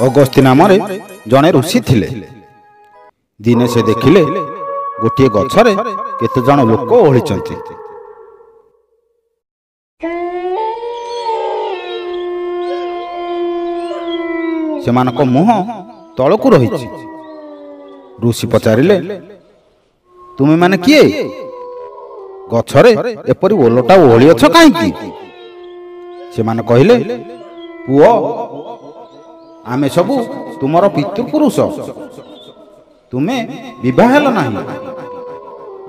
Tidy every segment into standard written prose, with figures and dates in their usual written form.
ଅଗସ୍ତି ନାମରେ ଜଣେ ଋଷି ଥିଲେ। ଦିନେ ସେ ଦେଖିଲେ ଗୋଟିଏ ଗଛରେ କେତେ ଜଣ ଲୋକ ଓହଳିଛନ୍ତି। ସେମାନଙ୍କ ମୁହଁ ତଳକୁ ରହିଛି। ଋଷି ପଚାରିଲେ, ତୁମେମାନେ କିଏ? ଗଛରେ ଏପରି ଓଲଟା ଓହଳି ଅଛ କାହିଁକି? ସେମାନେ କହିଲେ, ପୁଅ, ଆମେ ସବୁ ତୁମର ପିତୃପୁରୁଷ। ତୁମେ ବିବାହ ହେଲ ନାହିଁ।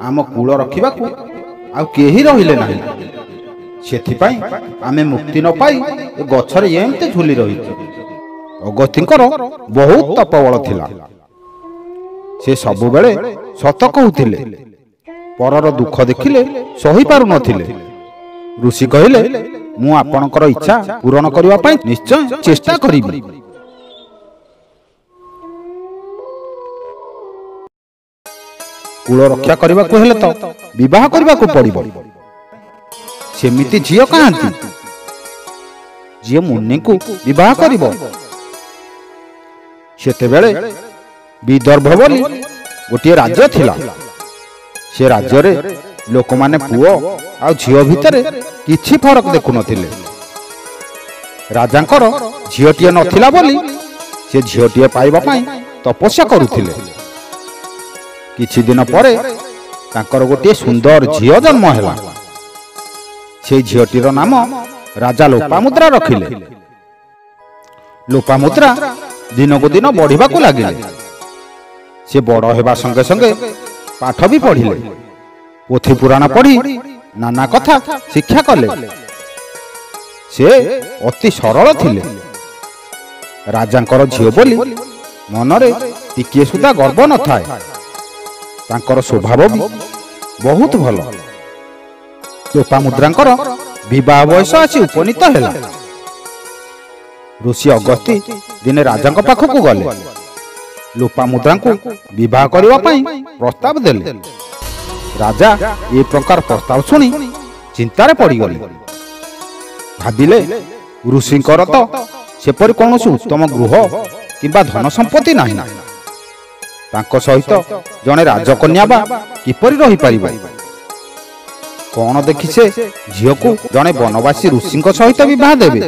ଆମ କୂଳ ରଖିବାକୁ ଆଉ କେହି ରହିଲେ ନାହିଁ। ସେଥିପାଇଁ ଆମେ ମୁକ୍ତି ନ ପାଇ ଏ ଗଛରେ ଏମିତି ଝୁଲି ରହିଛୁ। ଅଗସ୍ତିଙ୍କର ବହୁତ ତପବଳ ଥିଲା। ସେ ସବୁବେଳେ ସତ କହୁଥିଲେ, ପରର ଦୁଃଖ ଦେଖିଲେ ସହିପାରୁନଥିଲେ। ଋଷି କହିଲେ, ମୁଁ ଆପଣଙ୍କର ଇଚ୍ଛା ପୂରଣ କରିବା ପାଇଁ ନିଶ୍ଚୟ ଚେଷ୍ଟା କରିବି। କୂଳ ରକ୍ଷା କରିବାକୁ ହେଲେ ତ ବିବାହ କରିବାକୁ ପଡ଼ିବ। ସେମିତି ଝିଅ କାହାନ୍ତି ଯିଏ ମୁନିଙ୍କୁ ବିବାହ କରିବ? ସେତେବେଳେ ବିଦର୍ଭ ବୋଲି ଗୋଟିଏ ରାଜ୍ୟ ଥିଲା। ସେ ରାଜ୍ୟରେ ଲୋକମାନେ ପୁଅ ଆଉ ଝିଅ ଭିତରେ କିଛି ଫରକ ଦେଖୁନଥିଲେ। ରାଜାଙ୍କର ଝିଅଟିଏ ନଥିଲା ବୋଲି ସେ ଝିଅଟିଏ ପାଇବା ପାଇଁ ତପସ୍ୟା କରୁଥିଲେ। କିଛି ଦିନ ପରେ ତାଙ୍କର ଗୋଟିଏ ସୁନ୍ଦର ଝିଅ ଜନ୍ମ ହେଲା। সেই ଝିଅଟିର ନାମ ରାଜା ଲୋପାମୁଦ୍ରା ରଖିଲେ। ଲୋପାମୁଦ୍ରା ଦିନକୁ ଦିନ ବଢ଼ିବାକୁ ଲାଗିଲେ। ସେ ବଡ଼ ହେବା ସଙ୍ଗେ ସଙ୍ଗେ ପାଠ ବି ପଢ଼ିଲେ। ପୋଥି ପୁରାଣ ପଢ଼ି ନାନା କଥା ଶିକ୍ଷା କଲେ। ସେ ଅତି ସରଳ ଥିଲେ। ରାଜାଙ୍କର ଝିଅ ବୋଲି ମନରେ ଟିକିଏ ସୁଦ୍ଧା ଗର୍ବ ନଥାଏ। ତାଙ୍କର ସ୍ୱଭାବ ବି ବହୁତ ଭଲ। ଲୋପାମୁଦ୍ରାଙ୍କର ବିବାହ ବୟସ ଆସି ଉପନୀତ ହେଲା। ଋଷି ଅଗସ୍ତି ଦିନେ ରାଜାଙ୍କ ପାଖକୁ ଗଲେ। ଲୋପାମୁଦ୍ରାଙ୍କୁ ବିବାହ କରିବା ପାଇଁ ପ୍ରସ୍ତାବ ଦେଲେ। ରାଜା ଏ ପ୍ରକାର ପ୍ରସ୍ତାବ ଶୁଣି ଚିନ୍ତାରେ ପଡ଼ିଗଲେ। ଭାବିଲେ, ଋଷିଙ୍କର ତ ସେପରି କୌଣସି ଉତ୍ତମ ଗୃହ କିମ୍ବା ଧନ ସମ୍ପତ୍ତି ନାହିଁ। ତାଙ୍କ ସହିତ ଜଣେ ରାଜକନ୍ୟା ବା କିପରି ରହିପାରିବ? କଣ ଦେଖି ସେ ଝିଅକୁ ଜଣେ ବନବାସୀ ଋଷିଙ୍କ ସହିତ ବିବାହ ଦେବେ?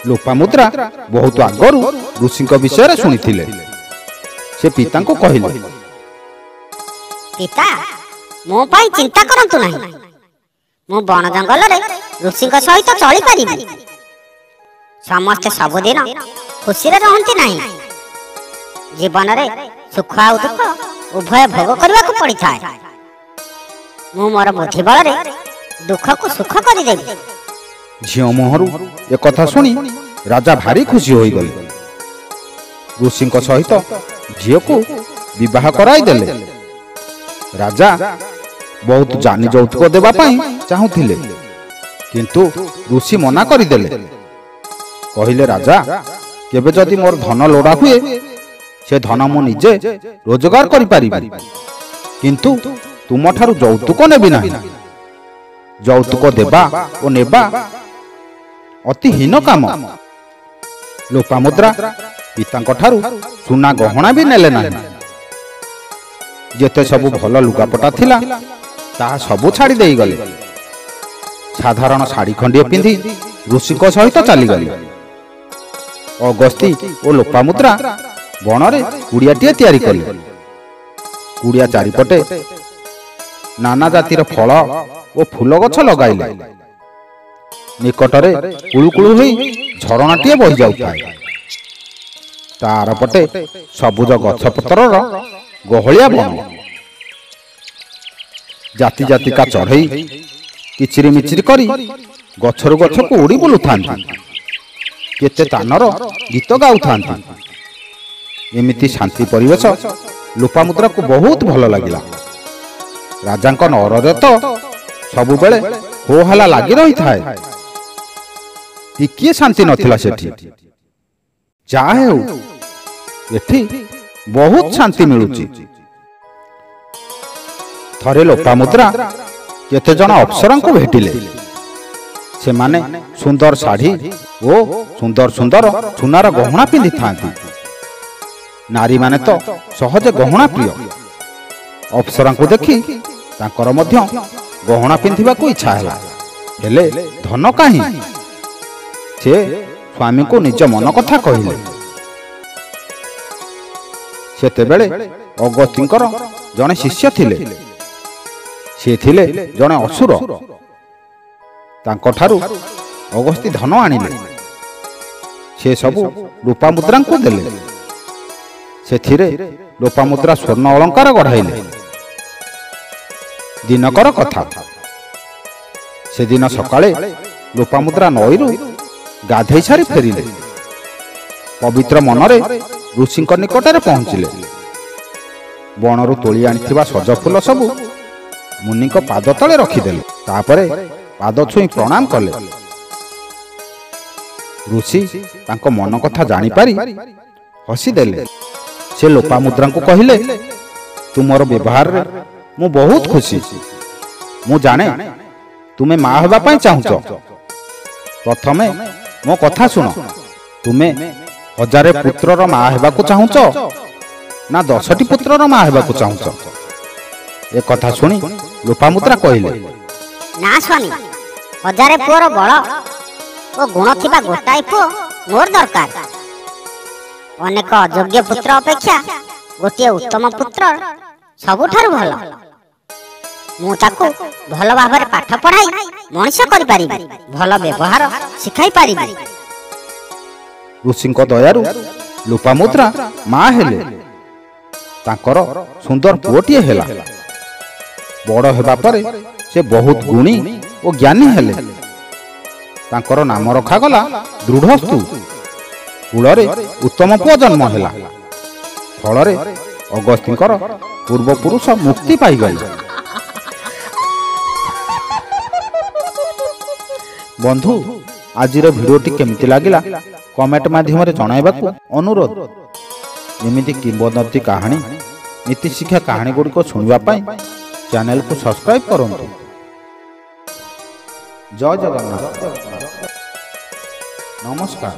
ଲୋପାମୁଦ୍ରା ବହୁତ ଆଗରୁ ଋଷିଙ୍କ ବିଷୟରେ ଶୁଣିଥିଲେ। ସେ ପିତାଙ୍କୁ କହିଲେ, ପିତା, ମୋ ପାଇଁ ଚିନ୍ତା କରନ୍ତୁ ନାହିଁ। ମୁଁ ବଣ ଜଙ୍ଗଲରେ ଋଷିଙ୍କ ସହିତ ଚଳିପାରିବି। ସମସ୍ତେ ସବୁଦିନ ଖୁସିରେ ରହନ୍ତି ନାହିଁ। ଜୀବନରେ ସୁଖ ଆଉ ଦୁଃଖ ଉଭୟ ଭୋଗ କରିବାକୁ ପଡ଼ିଥାଏ। ମୁଁ ମୋର ବୁଦ୍ଧି ବଳରେ ଦୁଃଖକୁ ସୁଖ କରିଦେବି। ଝିଅ ମୁହଁରୁ ଏକଥା ଶୁଣି ରାଜା ଭାରି ଖୁସି ହୋଇଗଲେ। ଋଷିଙ୍କ ସହିତ ଝିଅକୁ ବିବାହ କରାଇଦେଲେ। ରାଜା ବହୁତ ଜାନି ଯୌତୁକ ଦେବା ପାଇଁ ଚାହୁଁଥିଲେ, କିନ୍ତୁ ଋଷି ମନା କରିଦେଲେ। କହିଲେ, ରାଜା, କେବେ ଯଦି ମୋର ଧନ ଲୋଡ଼ା ହୁଏ, ସେ ଧନ ମୁଁ ନିଜେ ରୋଜଗାର କରିପାରିବି, କିନ୍ତୁ ତୁମଠାରୁ ଯୌତୁକ ନେବି ନାହିଁ। ଯୌତୁକ ଦେବା ଓ ନେବା ଅତି ହୀନ କାମ। ଲୋପାମୁଦ୍ରା ପିତାଙ୍କ ଠାରୁ ସୁନା ଗହଣା ବି ନେଲେ ନାହିଁ। ଯେତେ ସବୁ ଭଲ ଲୁଗାପଟା ଥିଲା ତାହା ସବୁ ଛାଡ଼ି ଦେଇଗଲେ। ସାଧାରଣ ଶାଢ଼ୀ ଖଣ୍ଡିଏ ପିନ୍ଧି ଋଷିଙ୍କ ସହିତ ଚାଲିଗଲେ। ଅଗସ୍ତି ଓ ଲୋପାମୁଦ୍ରା ବଣରେ କୁଡ଼ିଆଟିଏ ତିଆରି କଲେ। କୁଡ଼ିଆ ଚାରିପଟେ ନାନା ଜାତିର ଫଳ ଓ ଫୁଲ ଗଛ ଲଗାଇଲେ। ନିକଟରେ କୁଳୁକୁଳୁ ହୋଇ ଝରଣାଟିଏ ବହି ଯାଉଥାଏ। ତା ଆରପଟେ ସବୁଜ ଗଛପତ୍ରର ଗହଳିଆ ବଣ। ଜାତି ଜାତିକା ଚଢ଼େଇ କିଚିରି ମିଚିରି କରି ଗଛରୁ ଗଛକୁ ଉଡ଼ି ବୁଲୁଥାନ୍ତି। କେତେ ତାନର ଗୀତ ଗାଉଥାନ୍ତି। ଏମିତି ଶାନ୍ତି ପରିବେଶ ଲୋପାମୁଦ୍ରାକୁ ବହୁତ ଭଲ ଲାଗିଲା। ରାଜାଙ୍କ ନଅରରେ ତ ସବୁବେଳେ ହୋ ହାଲ୍ଲା ଲାଗି ରହିଥାଏ। ଟିକିଏ ଶାନ୍ତି ନଥିଲା ସେଠି। ଯାହା ହେଉ, ଏଠି ବହୁତ ଶାନ୍ତି ମିଳୁଛି। ଥରେ ଲୋପାମୁଦ୍ରା କେତେ ଜଣ ଅପ୍ସରାଙ୍କୁ ଭେଟିଲେ। ସେମାନେ ସୁନ୍ଦର ଶାଢ଼ୀ ଓ ସୁନ୍ଦର ସୁନ୍ଦର ସୁନାର ଗହଣା ପିନ୍ଧିଥାନ୍ତି। ନାରୀମାନେ ତ ସହଜେ ଗହଣା ପ୍ରିୟ। ଅପ୍ସରାଙ୍କୁ ଦେଖି ତାଙ୍କର ମଧ୍ୟ ଗହଣା ପିନ୍ଧିବାକୁ ଇଚ୍ଛା ହେଲା। ହେଲେ ଧନ କାହିଁ? ସେ ସ୍ୱାମୀଙ୍କୁ ନିଜ ମନ କଥା କହିଲେ। ସେତେବେଳେ ଅଗସ୍ତ୍ୟଙ୍କର ଜଣେ ଶିଷ୍ୟ ଥିଲେ। ସେ ଥିଲେ ଜଣେ ଅସୁର। ତାଙ୍କଠାରୁ ଅଗସ୍ତ୍ୟ ଧନ ଆଣିଲେ। ସେ ସବୁ ଲୋପାମୁଦ୍ରାଙ୍କୁ ଦେଲେ। ସେଥିରେ ଲୋପାମୁଦ୍ରା ସ୍ୱର୍ଣ୍ଣ ଅଳଙ୍କାର ଗଢ଼ାଇଲେ। ଦିନକର କଥା, ସେଦିନ ସକାଳେ ଲୋପାମୁଦ୍ରା ନଈରୁ ଗାଧେଇ ସାରି ଫେରିଲେ। ପବିତ୍ର ମନରେ ଋଷିଙ୍କ ନିକଟରେ ପହଞ୍ଚିଲେ। ବଣରୁ ତୋଳି ଆଣିଥିବା ସଜ ଫୁଲ ସବୁ ମୁନିଙ୍କ ପାଦ ତଳେ ରଖିଦେଲେ। ତାପରେ ପାଦ ଛୁଇଁ ପ୍ରଣାମ କଲେ। ଋଷି ତାଙ୍କ ମନ କଥା ଜାଣିପାରି ହସିଦେଲେ। ସେ ଲୋପାମୁଦ୍ରାଙ୍କୁ କହିଲେ, ତୁମର ବ୍ୟବହାରରେ ମୁଁ ବହୁତ ଖୁସି। ମୁଁ ଜାଣେ ତୁମେ ମା ହେବା ପାଇଁ ଚାହୁଁଛ। ପ୍ରଥମେ ମୋ କଥା ଶୁଣ। ତୁମେ 1000 ପୁତ୍ରର ମା ହେବାକୁ ଚାହୁଁଛ ନା 10ଟି ପୁତ୍ରର ମା ହେବାକୁ ଚାହୁଁଛ? ଏ କଥା ଶୁଣି ଲୋପାମୁଦ୍ରା କହିଲେ, ନା ସ୍ୱାମୀ, 1000 ପୁଅର ବଳ ଓ ଗୁଣ ଥିବା ଗୋଟାଏ ପୁଅ ମୋର ଦରକାର। ଅନେକ ଅଯୋଗ୍ୟ ପୁତ୍ର ଅପେକ୍ଷା ଗୋଟିଏ ଉତ୍ତମ ପୁତ୍ର ସବୁଠାରୁ ଭଲ। ମୁଁ ତାକୁ ଭଲ ଭାବରେ ପାଠ ପଢ଼ାଇ ମଣିଷ କରିପାରିବି, ଭଲ ବ୍ୟବହାର ଶିଖାଇ ପାରିବି। ଋଷିଙ୍କ ଦୟାରୁ ଲୋପାମୁଦ୍ରା ମା ହେଲେ। ତାଙ୍କର ସୁନ୍ଦର ପୁଅଟିଏ ହେଲା। ବଡ଼ ହେବା ପରେ ସେ ବହୁତ ଗୁଣୀ ଓ ଜ୍ଞାନୀ ହେଲେ। ତାଙ୍କର ନାମ ରଖାଗଲା ଦୃଢ଼ସ୍ତୁ। କୂଳରେ ଉତ୍ତମ ପୁଅ ଜନ୍ମ ହେଲା। ଫଳରେ ଅଗସ୍ତ୍ୟଙ୍କର ପୂର୍ବପୁରୁଷ ମୁକ୍ତି ପାଇଗଲେ। ବନ୍ଧୁ, ଆଜିର ଭିଡ଼ିଓଟି କେମିତି ଲାଗିଲା କମେଣ୍ଟ ମାଧ୍ୟମରେ ଜଣାଇବାକୁ ଅନୁରୋଧ। ଏମିତି କିମ୍ବଦନ୍ତୀ କାହାଣୀ, ନୀତିଶିକ୍ଷା କାହାଣୀ ଗୁଡ଼ିକ ଶୁଣିବା ପାଇଁ ଚ୍ୟାନେଲକୁ ସବସ୍କ୍ରାଇବ୍ କରନ୍ତୁ। ଜୟ ଜଗନ୍ନାଥ। ନମସ୍କାର।